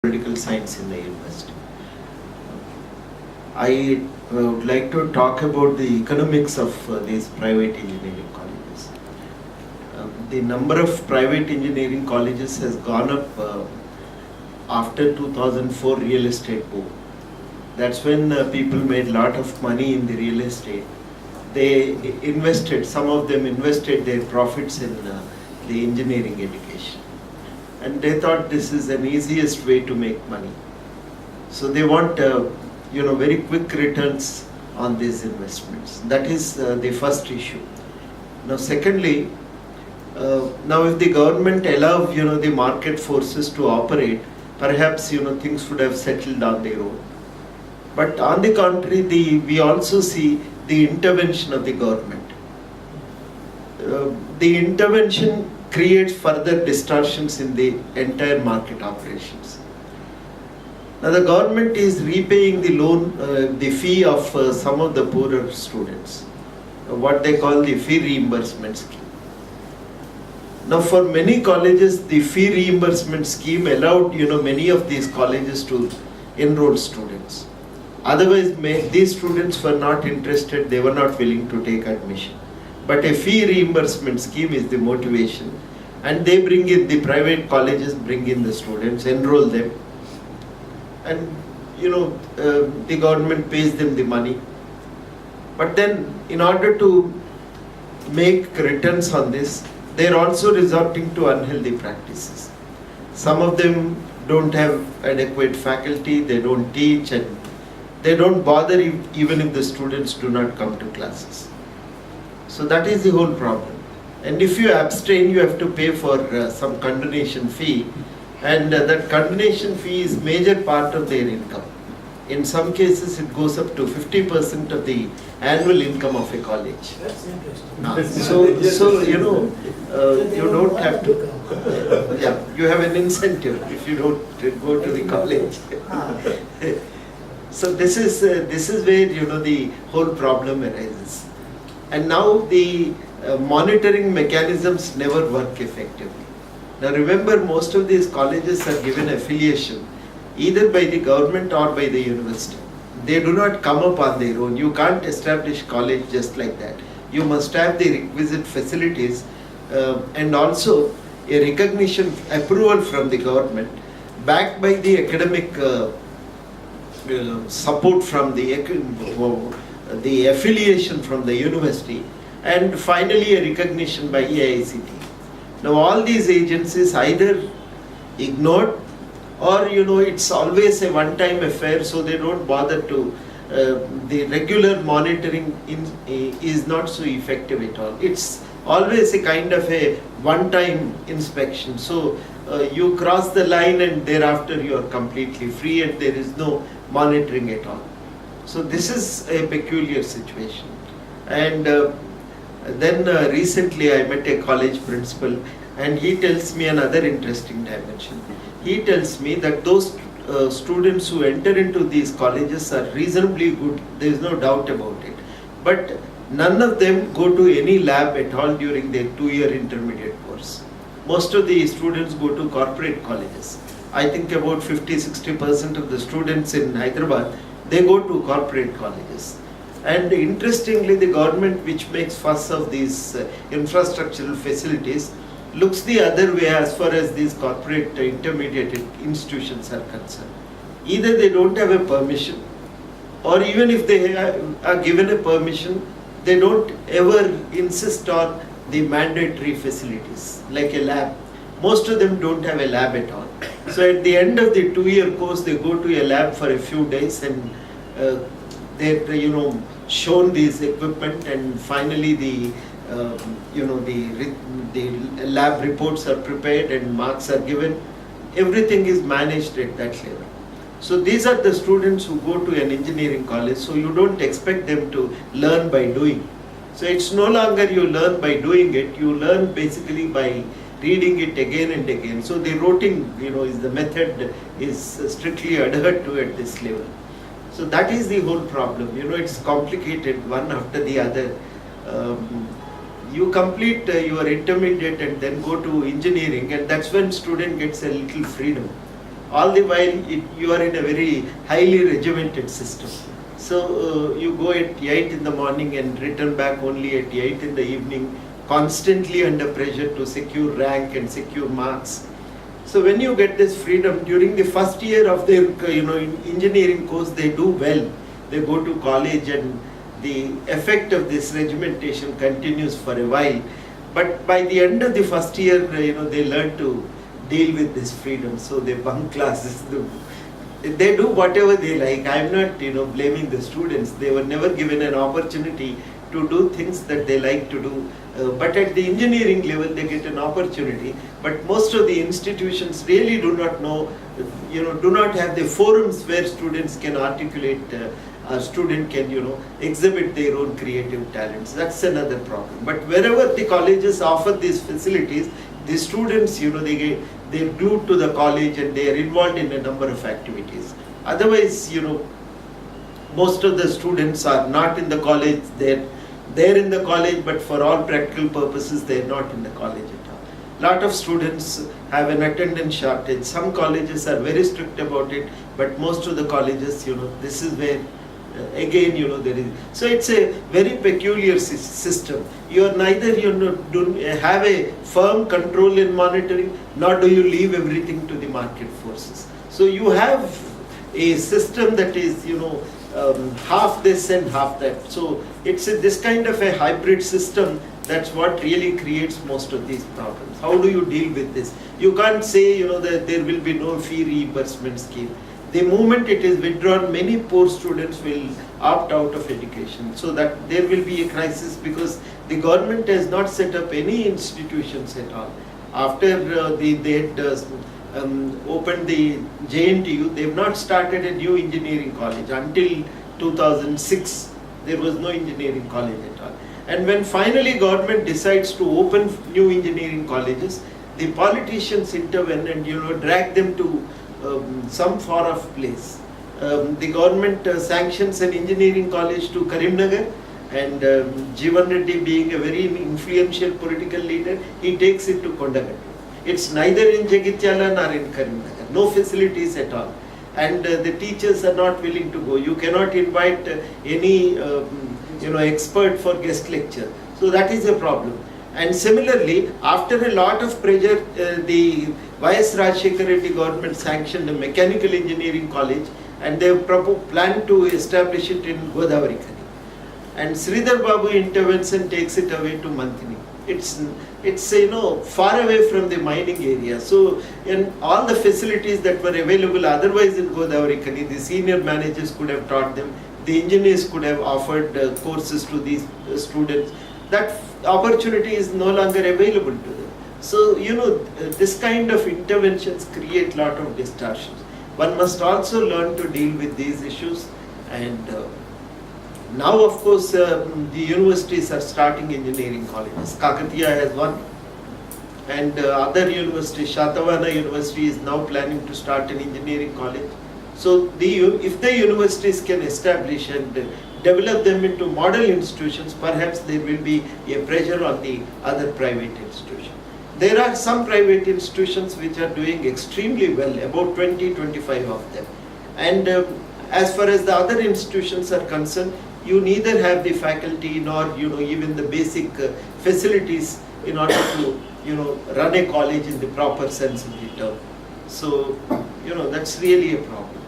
political science in the university. I would like to talk about the economics of these private engineering colleges. The number of private engineering colleges has gone up after 2004 real estate boom. That's when people made a lot of money in the real estate. They invested, some of them invested their profits in the engineering education. And they thought this is an easiest way to make money. So they want very quick returns on these investments. That is the first issue. Now secondly, now if the government allow the market forces to operate, perhaps things would have settled on their own. But on the contrary, we also see the intervention of the government. The intervention creates further distortions in the entire market operations. Now the government is repaying the loan, the fee of some of the poorer students, what they call the fee reimbursement scheme. Now for many colleges, the fee reimbursement scheme allowed many of these colleges to enroll students. Otherwise, these students were not interested, they were not willing to take admission. But a fee reimbursement scheme is the motivation, and they bring in, the private colleges bring in the students, enroll them, and the government pays them the money. But then in order to make returns on this, they are also resorting to unhealthy practices. Some of them don't have adequate faculty, they don't teach, and they don't bother even if the students do not come to classes. So that is the whole problem. And if you abstain, you have to pay for some condonation fee, and that condonation fee is major part of their income. In some cases, it goes up to 50% of the annual income of a college. That's interesting. You don't have to. You have an incentive if you don't go to the college. So this is where the whole problem arises. And now the monitoring mechanisms never work effectively. Now remember, most of these colleges are given affiliation either by the government or by the university. They do not come up on their own. You can't establish college just like that. You must have the requisite facilities and also a recognition, approval from the government, backed by the academic support from the affiliation from the university, and finally a recognition by AICTE. Now all these agencies either ignored, or it's always a one-time affair, so they don't bother to, the regular monitoring is not so effective at all. It's always a kind of a one-time inspection. So you cross the line and thereafter you are completely free and there is no monitoring at all. So this is a peculiar situation. And then recently I met a college principal, and he tells me another interesting dimension. He tells me that those students who enter into these colleges are reasonably good, there is no doubt about it. But none of them go to any lab at all during their 2-year intermediate course. Most of the students go to corporate colleges. I think about 50-60% of the students in Hyderabad, they go to corporate colleges. And interestingly, the government, which makes fuss of these infrastructural facilities, looks the other way as far as these corporate intermediate institutions are concerned. Either they don't have a permission, or even if they are given a permission, they don't ever insist on the mandatory facilities like a lab. Most of them don't have a lab at all. So at the end of the 2-year course, they go to a lab for a few days, and they're shown this equipment, and finally the lab reports are prepared and marks are given. Everything is managed at that level. So these are the students who go to an engineering college, so you don't expect them to learn by doing. So it's no longer you learn by doing it, you learn basically by reading it again and again. So the routing, is the method is strictly adhered to at this level. So that is the whole problem. It's complicated, one after the other. You complete your intermediate and then go to engineering, and that's when student gets a little freedom. all the while you are in a very highly regimented system. So you go at 8 in the morning and return back only at 8 in the evening, constantly under pressure to secure rank and secure marks. So when you get this freedom during the first year of their engineering course, they do well. They go to college and the effect of this regimentation continues for a while. But by the end of the first year, they learn to deal with this freedom. So they bunk classes. They do whatever they like. I'm not blaming the students. They were never given an opportunity to do things that they like to do. But at the engineering level, they get an opportunity. But most of the institutions really do not know, do not have the forums where students can articulate, a student can, exhibit their own creative talents. That's another problem. But wherever the colleges offer these facilities, the students, they're glued to the college and they are involved in a number of activities. Otherwise, most of the students are not in the college. They're in the college, but for all practical purposes, they're not in the college at all. Lot of students have an attendance shortage. Some colleges are very strict about it, but most of the colleges, this is where, again, there is. So it's a very peculiar system. You are neither, do have a firm control in monitoring, nor do you leave everything to the market forces. So you have a system that is, half this and half that. So it's this kind of a hybrid system. That's what really creates most of these problems. How do you deal with this? You can't say, that there will be no fee reimbursement scheme. The moment it is withdrawn, many poor students will opt out of education. So that there will be a crisis because the government has not set up any institutions at all. After they had opened the JNTU, they have not started a new engineering college. Until 2006, there was no engineering college at all. And when finally government decides to open new engineering colleges, the politicians intervene and drag them to some far off place. The government sanctions an engineering college to Karimnagar, and Jeevan Reddy, being a very influential political leader, he takes it to Kondagattu. It's neither in Jagitiala nor in Karimnagar, no facilities at all. And the teachers are not willing to go. You cannot invite any expert for guest lecture. So that is a problem. And similarly, after a lot of pressure, the Y.S. Rajshekar Reddy government sanctioned a mechanical engineering college, and they planned to establish it in Godavari Khani. And Sridhar Babu intervenes and takes it away to Mantini. It's far away from the mining area. So, in all the facilities that were available otherwise in Godavari Khani, the senior managers could have taught them. The engineers could have offered courses to these students. That opportunity is no longer available to them. So, this kind of interventions create lot of distortions. One must also learn to deal with these issues. And now, of course, the universities are starting engineering colleges. Kakatiya has one. And other universities, Shatavana University is now planning to start an engineering college. So, if the universities can establish and develop them into model institutions, perhaps there will be a pressure on the other private institutions. There are some private institutions which are doing extremely well, about 20-25 of them. And as far as the other institutions are concerned, you neither have the faculty nor even the basic facilities in order to run a college in the proper sense of the term. So that's really a problem.